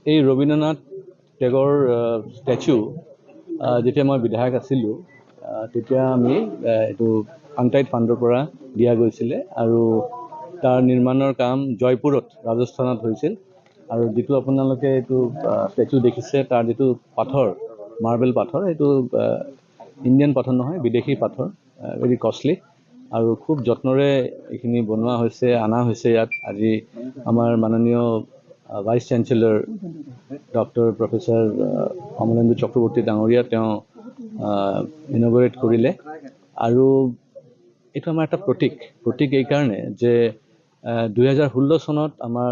এই ৰবীন্দ্ৰনাথ টেগৰ ষ্টেচু যেতিয়া মই বিধায়ক আছিলোঁ তেতিয়া আমি এইটো আনটাইড ফাণ্ডৰ পৰা দিয়া গৈছিলে আৰু তাৰ নিৰ্মাণৰ কাম জয়পুৰত ৰাজস্থানত হৈছিল আৰু যিটো আপোনালোকে এইটো ষ্টেচু দেখিছে তাৰ যিটো পাথৰ মাৰ্বেল পাথৰ এইটো ইণ্ডিয়ান পাথৰ নহয় বিদেশী পাথৰ ভেৰি কষ্টলি আৰু খুব যত্নৰে এইখিনি বনোৱা হৈছে অনা হৈছে ইয়াত আজি আমাৰ মাননীয় vice chancellor doctor professor Amalendu Chakraborty ডাঙৰীয়া তেওঁ ইনগ্ৰেট কৰিলে আৰু এইটো আমাৰ এটা প্ৰতীক এই কাৰণে যে 2016 চনত আমাৰ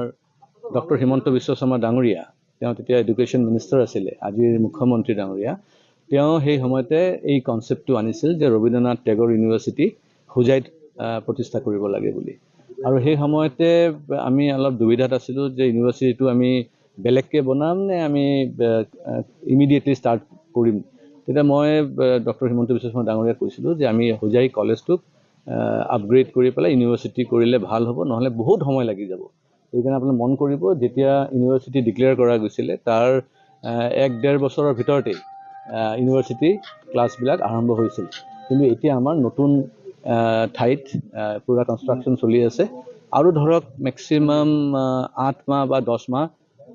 ডক্টৰ হিমন্ত বিশ্ব শৰ্মা ডাঙৰীয়া তেওঁ তেতিয়া এডুকেশ্যন মিনিষ্টাৰ আছিলে আজিৰ মুখ্যমন্ত্ৰী ডাঙৰীয়া তেওঁ সেই সময়তে এই কনচেপ্টটো আনিছিল যে ৰবীন্দ্ৰনাথ টেগৰ ইউনিভাৰ্চিটি হোজাইত প্ৰতিষ্ঠা কৰিব লাগে বুলি আৰু সেই সময়তে আমি অলপ দুবিধাত আছিলোঁ যে ইউনিভাৰ্চিটিটো আমি বেলেগকৈ বনাম নে আমি ইমিডিয়েটলি ষ্টাৰ্ট কৰিম তেতিয়া মই ডক্টৰ হিমন্ত বিশ্ব শৰ্মা ডাঙৰীয়াক কৈছিলোঁ যে আমি হোজাই কলেজটোক আপগ্ৰেড কৰি পেলাই ইউনিভাৰ্চিটি কৰিলে ভাল হ'ব নহ'লে বহুত সময় লাগি যাব সেইকাৰণে আপুনি মন কৰিব যেতিয়া ইউনিভাৰ্চিটি ডিক্লেয়াৰ কৰা গৈছিলে তাৰ 1-1.5 বছৰৰ ভিতৰতে ইউনিভাৰ্চিটি ক্লাছবিলাক আৰম্ভ হৈছিল কিন্তু এতিয়া আমাৰ নতুন ঠাইত পুৰা কনষ্ট্ৰাকশ্যন চলি আছে আৰু ধৰক মেক্সিমাম 8 মাহ বা 10 মাহ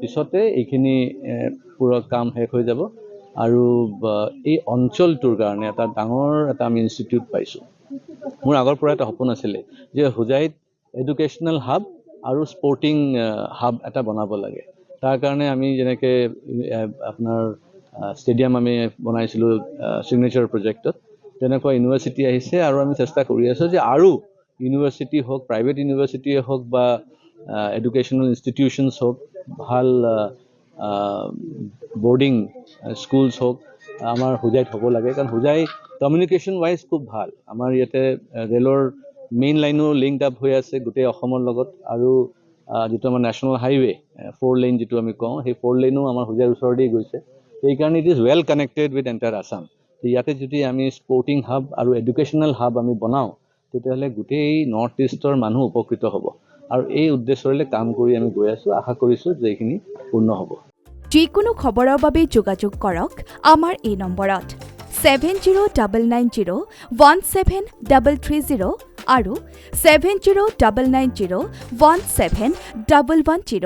পিছতে এইখিনি পুৰা কাম শেষ হৈ যাব আৰু এই অঞ্চলটোৰ কাৰণে এটা ডাঙৰ এটা আমি ইনষ্টিটিউট পাইছোঁ মোৰ আগৰ পৰা এটা সপোন আছিলে যে হোজাইত এডুকেশ্যনেল হাব আৰু স্পৰ্টিং হাব এটা বনাব লাগে তাৰ কাৰণে আমি যেনেকৈ আপোনাৰ ষ্টেডিয়াম আমি বনাইছিলোঁ চিগনেচাৰ প্ৰজেক্টত তেনেকুৱা ইউনিভাৰ্চিটি আহিছে আৰু আমি চেষ্টা কৰি আছোঁ যে আৰু ইউনিভাৰ্চিটি হওক প্ৰাইভেট ইউনিভাৰ্চিটিয়ে হওক বা এডুকেশ্যনেল ইনষ্টিটিউশ্যনছ হওক ভাল বৰ্ডিং স্কুলছ হওক আমাৰ হোজাইত হ'ব লাগে কাৰণ হোজাই কমিউনিকেশ্যন ৱাইজ খুব ভাল আমাৰ ইয়াতে ৰেলৰ মেইন লাইনো লিংক আপ হৈ আছে গোটেই অসমৰ লগত আৰু যিটো আমাৰ নেশ্যনেল হাইৱে 4 লেন যিটো আমি কওঁ সেই 4 লেনো আমাৰ হোজাইৰ ওচৰতেই গৈছে সেইকাৰণে it is well connected with entire Assam ইয়াতে যদি আমি স্পৰ্টিং হাব আৰু এডুকেশ্যনেল হাব আমি বনাওঁ তেতিয়াহ'লে গোটেই নৰ্থ ইষ্টৰ মানুহ উপকৃত হ'ব আৰু এই উদ্দেশ্যৰে কাম কৰি আমি গৈ আছোঁ আশা কৰিছোঁ যে এইখিনি পূৰ্ণ হ'ব যিকোনো খবৰৰ বাবে যোগাযোগ কৰক আমাৰ এই নম্বৰত 7099017330 আৰু 7099017110